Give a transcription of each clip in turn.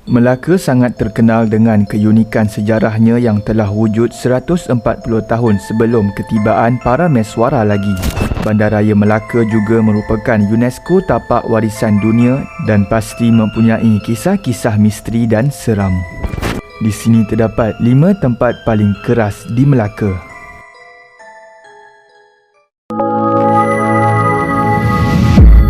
Melaka sangat terkenal dengan keunikan sejarahnya yang telah wujud 140 tahun sebelum ketibaan para meswara lagi. Bandaraya Melaka juga merupakan UNESCO Tapak Warisan Dunia dan pasti mempunyai kisah-kisah misteri dan seram. Di sini terdapat 5 tempat paling keras di Melaka.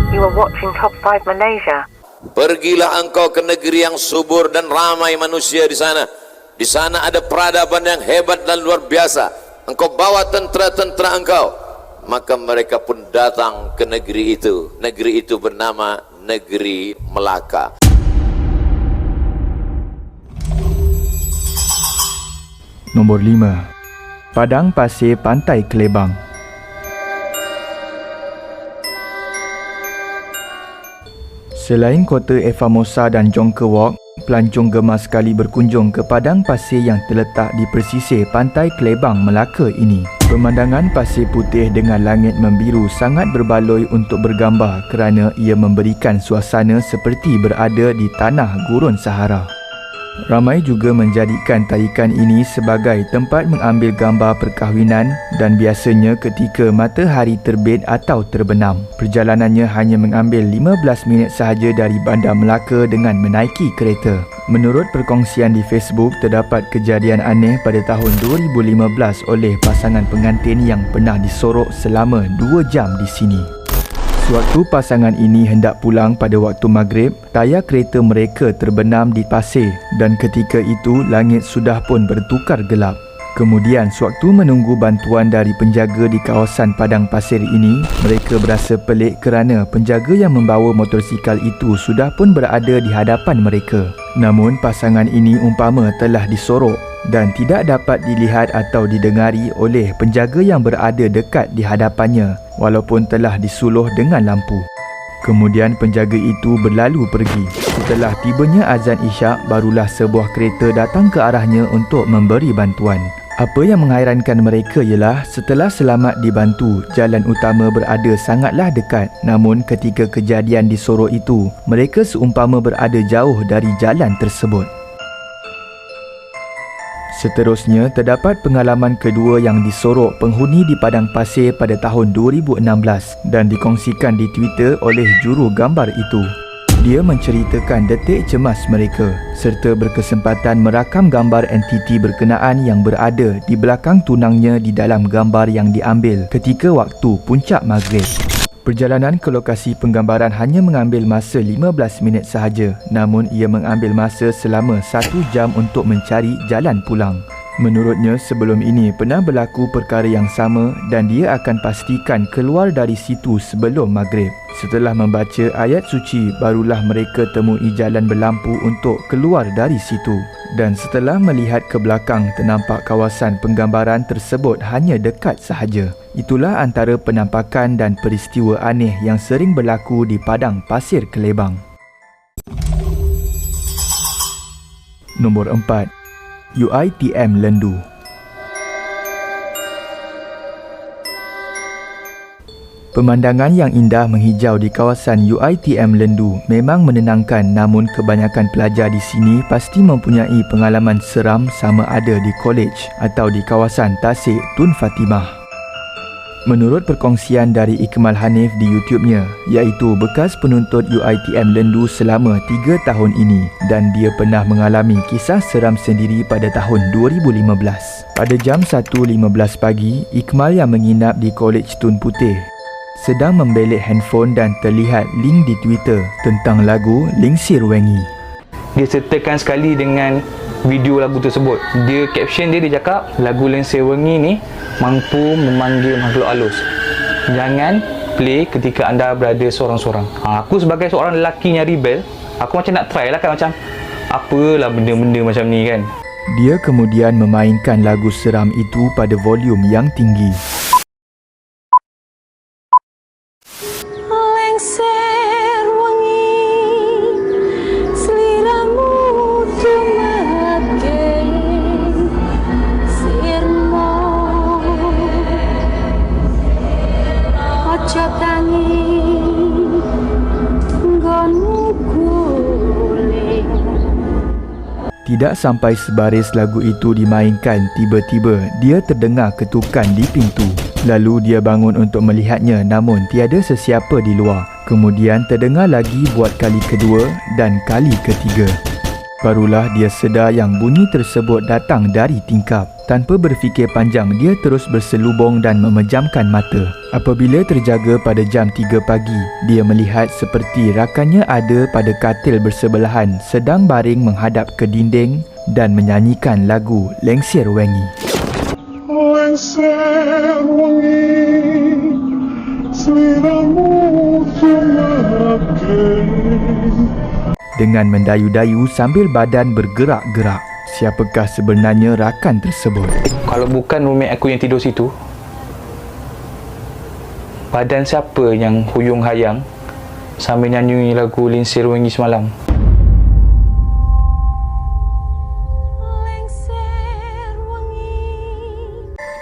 You are watching Top 5 Malaysia. Pergilah engkau ke negeri yang subur dan ramai manusia di sana. Di sana ada peradaban yang hebat dan luar biasa. Engkau bawa tentera-tentera engkau. Maka mereka pun datang ke negeri itu. Negeri itu bernama Negeri Melaka. Nombor 5. Padang Pasir Pantai Kelebang. Selain kota Efamosa dan Jonker Walk, pelancong gemar sekali berkunjung ke padang pasir yang terletak di persisir Pantai Kelebang, Melaka ini. Pemandangan pasir putih dengan langit membiru sangat berbaloi untuk bergambar kerana ia memberikan suasana seperti berada di tanah gurun Sahara. Ramai juga menjadikan tarikan ini sebagai tempat mengambil gambar perkahwinan dan biasanya ketika matahari terbit atau terbenam. Perjalanannya hanya mengambil 15 minit sahaja dari Bandar Melaka dengan menaiki kereta. Menurut perkongsian di Facebook, terdapat kejadian aneh pada tahun 2015 oleh pasangan pengantin yang pernah disorok selama 2 jam di sini. Sewaktu pasangan ini hendak pulang pada waktu maghrib, tayar kereta mereka terbenam di pasir dan ketika itu langit sudah pun bertukar gelap. Kemudian sewaktu menunggu bantuan dari penjaga di kawasan padang pasir ini, mereka berasa pelik kerana penjaga yang membawa motosikal itu sudah pun berada di hadapan mereka. Namun pasangan ini umpama telah disorok dan tidak dapat dilihat atau didengari oleh penjaga yang berada dekat di hadapannya walaupun telah disuluh dengan lampu. Kemudian penjaga itu berlalu pergi. Setelah tibanya azan isyak, barulah sebuah kereta datang ke arahnya untuk memberi bantuan. Apa yang menghairankan mereka ialah setelah selamat dibantu, jalan utama berada sangatlah dekat. Namun ketika kejadian disorok itu, mereka seumpama berada jauh dari jalan tersebut. Seterusnya, terdapat pengalaman kedua yang disorok penghuni di padang pasir pada tahun 2016 dan dikongsikan di Twitter oleh juru gambar itu. Dia menceritakan detik cemas mereka serta berkesempatan merakam gambar entiti berkenaan yang berada di belakang tunangnya di dalam gambar yang diambil ketika waktu puncak maghrib. Perjalanan ke lokasi penggambaran hanya mengambil masa 15 minit sahaja, namun ia mengambil masa selama 1 jam untuk mencari jalan pulang. Menurutnya, sebelum ini pernah berlaku perkara yang sama dan dia akan pastikan keluar dari situ sebelum maghrib. Setelah membaca ayat suci, barulah mereka temui jalan berlampu untuk keluar dari situ. Dan setelah melihat ke belakang, ternampak kawasan penggambaran tersebut hanya dekat sahaja. Itulah antara penampakan dan peristiwa aneh yang sering berlaku di padang pasir Kelebang. Nombor 4. UiTM Lendu. Pemandangan yang indah menghijau di kawasan UiTM Lendu memang menenangkan, namun kebanyakan pelajar di sini pasti mempunyai pengalaman seram sama ada di kolej atau di kawasan Tasik Tun Fatimah. Menurut perkongsian dari Ikmal Hanif di YouTube-nya, iaitu bekas penuntut UiTM Lendu selama 3 tahun ini, dan dia pernah mengalami kisah seram sendiri pada tahun 2015. Pada jam 1.15 pagi, Ikmal yang menginap di Kolej Tun Putih sedang membelik handphone dan terlihat link di Twitter tentang lagu Lingsir Wengi. Dia sertakan sekali dengan video lagu tersebut. Dia caption dia cakap lagu Lingsir Wengi ni mampu memanggil makhluk halus. Jangan play ketika anda berada seorang-seorang. Aku sebagai seorang lelaki yang rebel, aku macam nak try lah kan, macam apalah benda-benda macam ni kan. Dia kemudian memainkan lagu seram itu pada volume yang tinggi. Lengser wengi seliramu tumake sirmo ojo tangi nggonmu guling Tidak sampai sebaris lagu itu dimainkan, tiba-tiba dia terdengar ketukan di pintu. Lalu dia bangun untuk melihatnya, namun tiada sesiapa di luar. Kemudian terdengar lagi buat kali kedua dan kali ketiga. Barulah dia sedar yang bunyi tersebut datang dari tingkap. Tanpa berfikir panjang, dia terus berselubung dan memejamkan mata. Apabila terjaga pada jam 3 pagi, dia melihat seperti rakannya ada pada katil bersebelahan sedang baring menghadap ke dinding dan menyanyikan lagu Lengsir Wengi. Lengsir wengi, seliramu semakin. Dengan mendayu-dayu sambil badan bergerak-gerak. Siapakah sebenarnya rakan tersebut? Kalau bukan roommate aku yang tidur situ, badan siapa yang huyung hayang sambil nyanyi lagu Lengsir Wengi semalam?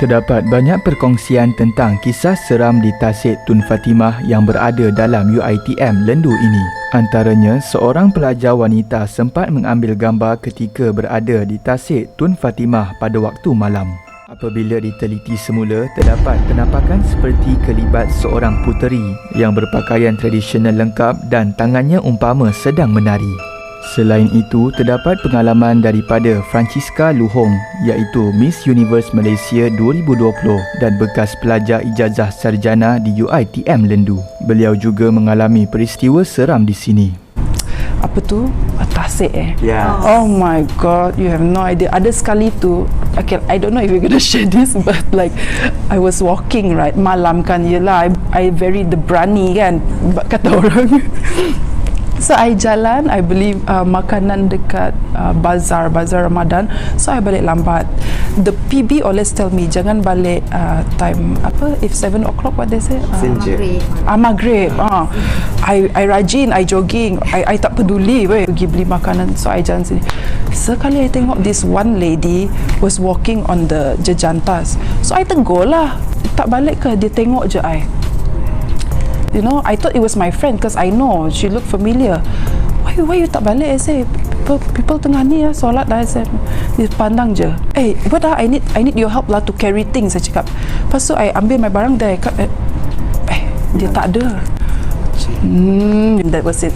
Terdapat banyak perkongsian tentang kisah seram di Tasik Tun Fatimah yang berada dalam UiTM Lendu ini. Antaranya, seorang pelajar wanita sempat mengambil gambar ketika berada di Tasik Tun Fatimah pada waktu malam. Apabila diteliti semula, terdapat penampakan seperti kelibat seorang puteri yang berpakaian tradisional lengkap dan tangannya umpama sedang menari. Selain itu, terdapat pengalaman daripada Francisca Luhong iaitu Miss Universe Malaysia 2020 dan bekas pelajar ijazah sarjana di UiTM Lendu. Beliau juga mengalami peristiwa seram di sini. Apa tu? Tasik Ya. Oh my god, you have no idea. Ada sekali tu, okay, I don't know if you're gonna share this, but like I was walking right malam kan, yelah I very berani kan kata orang. So I jalan, I beli makanan dekat bazar Ramadan. So I balik lambat. The PB always tell me jangan balik time apa, if 7 o'clock what they say? Maghrib. I rajin, I jogging, I tak peduli pergi beli makanan. So I jalan sini. Sekali I tengok this one lady was walking on the jejantas. So I tegur lah, tak balik ke? Dia tengok je I. You know, I thought it was my friend because I know she looked familiar. Why you tak balik? I say people tengah ni solat dah. I say dia pandang je. What I need your help lah to carry things. Saya cakap. Lepas tu I ambil my barang dah. Dia tak ada. That was it.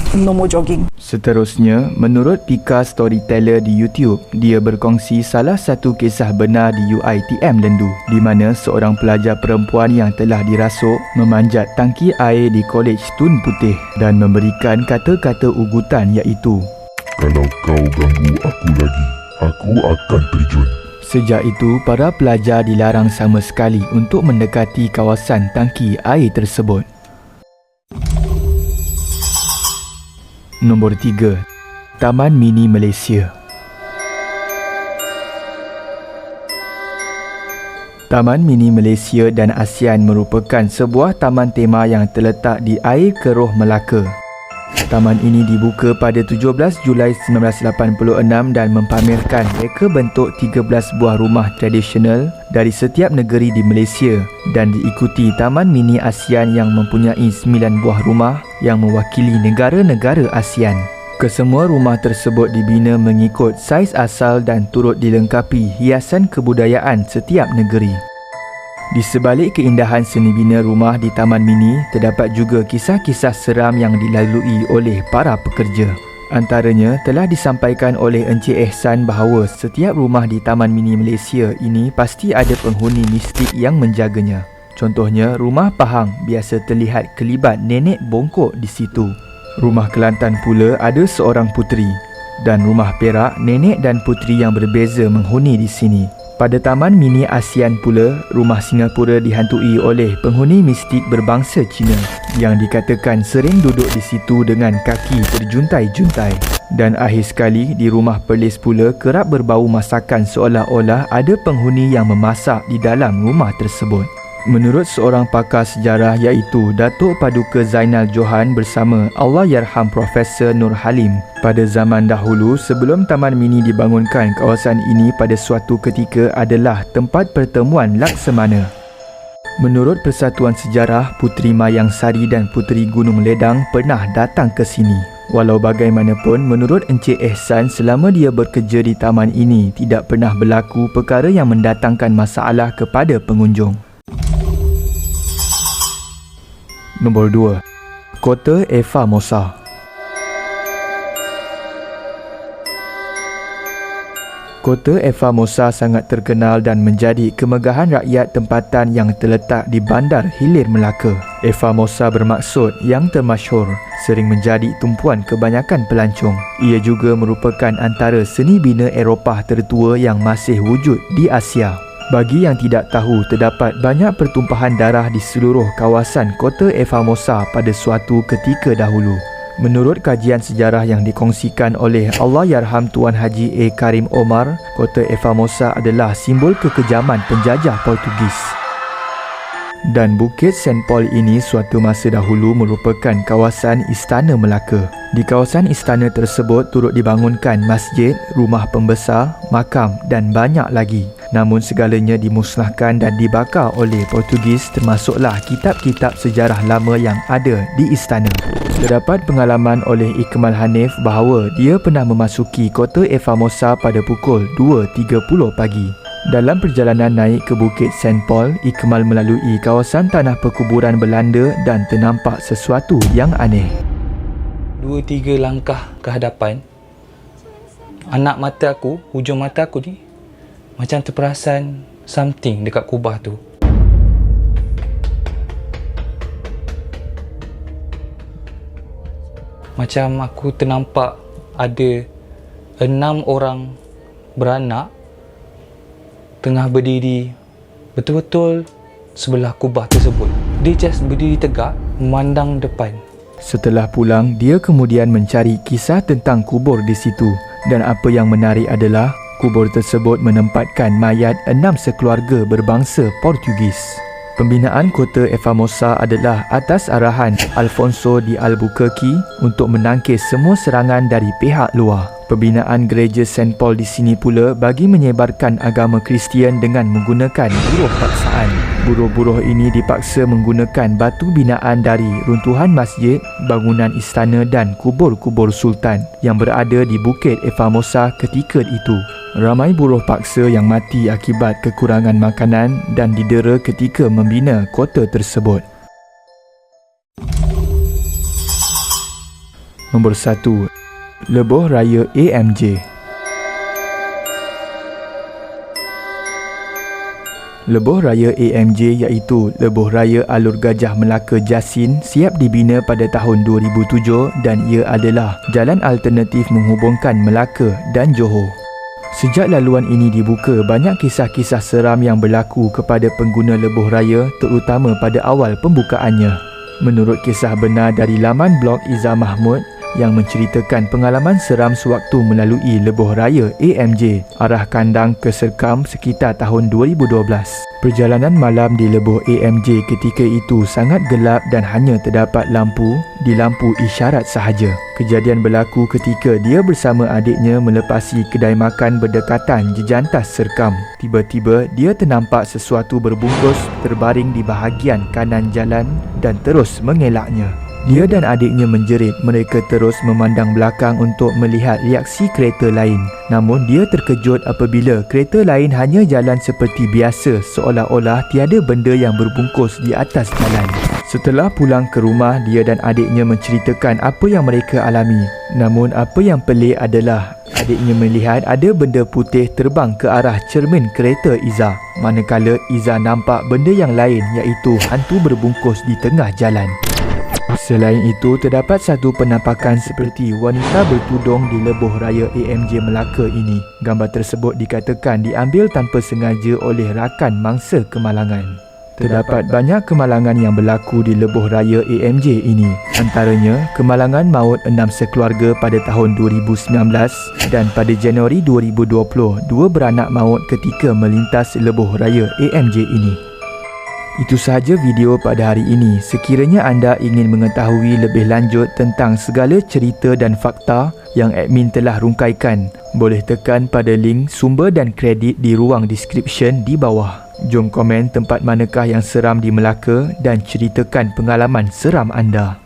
No more jogging. Seterusnya, menurut Pika Storyteller di YouTube, dia berkongsi salah satu kisah benar di UiTM Lendu di mana seorang pelajar perempuan yang telah dirasuk memanjat tangki air di Kolej Tun Putih dan memberikan kata-kata ugutan iaitu, Kalau kau ganggu aku lagi, aku akan terjun. Sejak itu, para pelajar dilarang sama sekali untuk mendekati kawasan tangki air tersebut. Nombor 3. Taman Mini Malaysia. Taman Mini Malaysia dan ASEAN merupakan sebuah taman tema yang terletak di Air Keroh, Melaka. Taman ini dibuka pada 17 Julai 1986 dan mempamerkan reka bentuk 13 buah rumah tradisional dari setiap negeri di Malaysia dan diikuti Taman Mini ASEAN yang mempunyai 9 buah rumah yang mewakili negara-negara ASEAN. Kesemua rumah tersebut dibina mengikut saiz asal dan turut dilengkapi hiasan kebudayaan setiap negeri. Di sebalik keindahan seni bina rumah di Taman Mini, terdapat juga kisah-kisah seram yang dilalui oleh para pekerja. Antaranya telah disampaikan oleh Encik Ehsan bahawa setiap rumah di Taman Mini Malaysia ini pasti ada penghuni mistik yang menjaganya. Contohnya, rumah Pahang biasa terlihat kelibat nenek bongkok di situ. Rumah Kelantan pula ada seorang puteri. Dan rumah Perak, nenek dan puteri yang berbeza menghuni di sini. Pada Taman Mini ASEAN pula, rumah Singapura dihantui oleh penghuni mistik berbangsa Cina yang dikatakan sering duduk di situ dengan kaki terjuntai-juntai. Dan akhir sekali, di rumah Perlis pula kerap berbau masakan seolah-olah ada penghuni yang memasak di dalam rumah tersebut. Menurut seorang pakar sejarah iaitu Datuk Paduka Zainal Johan bersama Allahyarham Profesor Nur Halim, pada zaman dahulu sebelum Taman Mini dibangunkan, kawasan ini pada suatu ketika adalah tempat pertemuan Laksamana. Menurut Persatuan Sejarah, Puteri Mayang Sari dan Puteri Gunung Ledang pernah datang ke sini. Walau bagaimanapun, menurut Encik Ehsan, selama dia bekerja di taman ini, tidak pernah berlaku perkara yang mendatangkan masalah kepada pengunjung. Nombor 2. Kota Eva Mosa. Kota Eva Mosa sangat terkenal dan menjadi kemegahan rakyat tempatan yang terletak di Bandar Hilir Melaka. Eva Mosa bermaksud yang termasyhur, sering menjadi tumpuan kebanyakan pelancong. Ia juga merupakan antara seni bina Eropah tertua yang masih wujud di Asia. Bagi yang tidak tahu, terdapat banyak pertumpahan darah di seluruh kawasan Kota Eva Mosa pada suatu ketika dahulu. Menurut kajian sejarah yang dikongsikan oleh Allahyarham Tuan Haji A. Karim Omar, Kota Eva Mosa adalah simbol kekejaman penjajah Portugis. Dan Bukit St. Paul ini suatu masa dahulu merupakan kawasan Istana Melaka. Di kawasan istana tersebut turut dibangunkan masjid, rumah pembesar, makam dan banyak lagi. Namun segalanya dimusnahkan dan dibakar oleh Portugis, termasuklah kitab-kitab sejarah lama yang ada di istana. Terdapat pengalaman oleh Ikmal Hanif bahawa dia pernah memasuki Kota Eva Mosa pada pukul 2.30 pagi. Dalam perjalanan naik ke Bukit St. Paul, Ikmal melalui kawasan tanah perkuburan Belanda dan ternampak sesuatu yang aneh. 2-3 langkah ke hadapan, anak mata aku, hujung mata aku ni macam terperasan something dekat kubah tu. Macam aku ternampak ada 6 orang beranak tengah berdiri betul-betul sebelah kubah tersebut. Dia just berdiri tegak memandang depan. Setelah pulang, dia kemudian mencari kisah tentang kubur di situ, dan apa yang menarik adalah kubur tersebut menempatkan mayat 6 sekeluarga berbangsa Portugis. Pembinaan Kota Eva Mosa adalah atas arahan Alfonso de Albuquerque untuk menangkis semua serangan dari pihak luar. Pembinaan Gereja St. Paul di sini pula bagi menyebarkan agama Kristian dengan menggunakan buruh paksaan. Buruh-buruh ini dipaksa menggunakan batu binaan dari runtuhan masjid, bangunan istana dan kubur-kubur sultan yang berada di Bukit Eva Mosa ketika itu. Ramai buruh paksa yang mati akibat kekurangan makanan dan didera ketika membina kota tersebut. Nombor 1. Lebuh Raya AMJ. Lebuh Raya AMJ iaitu Lebuh Raya Alur Gajah Melaka Jasin siap dibina pada tahun 2007 dan ia adalah jalan alternatif menghubungkan Melaka dan Johor. Sejak laluan ini dibuka, banyak kisah-kisah seram yang berlaku kepada pengguna lebuh raya, terutama pada awal pembukaannya. Menurut kisah benar dari laman blog Izzah Mahmud yang menceritakan pengalaman seram sewaktu melalui lebuh raya AMJ arah Kandang ke Serkam sekitar tahun 2012. Perjalanan malam di lebuh AMJ ketika itu sangat gelap dan hanya terdapat lampu di lampu isyarat sahaja. Kejadian berlaku ketika dia bersama adiknya melepasi kedai makan berdekatan jejantas Serkam. Tiba-tiba dia ternampak sesuatu berbungkus terbaring di bahagian kanan jalan dan terus mengelaknya. Dia dan adiknya menjerit. Mereka terus memandang belakang untuk melihat reaksi kereta lain. Namun dia terkejut apabila kereta lain hanya jalan seperti biasa, seolah-olah tiada benda yang berbungkus di atas jalan. Setelah pulang ke rumah, dia dan adiknya menceritakan apa yang mereka alami. Namun apa yang pelik adalah adiknya melihat ada benda putih terbang ke arah cermin kereta Izzah, manakala Izzah nampak benda yang lain iaitu hantu berbungkus di tengah jalan. Selain itu, terdapat satu penampakan seperti wanita bertudung di lebuh raya AMJ Melaka ini. Gambar tersebut dikatakan diambil tanpa sengaja oleh rakan mangsa kemalangan. Terdapat banyak kemalangan yang berlaku di lebuh raya AMJ ini. Antaranya, kemalangan maut 6 sekeluarga pada tahun 2019 dan pada Januari 2020, 2 beranak maut ketika melintas lebuh raya AMJ ini. Itu sahaja video pada hari ini. Sekiranya anda ingin mengetahui lebih lanjut tentang segala cerita dan fakta yang admin telah rungkaikan, boleh tekan pada link sumber dan kredit di ruang description di bawah. Jom komen tempat manakah yang seram di Melaka dan ceritakan pengalaman seram anda.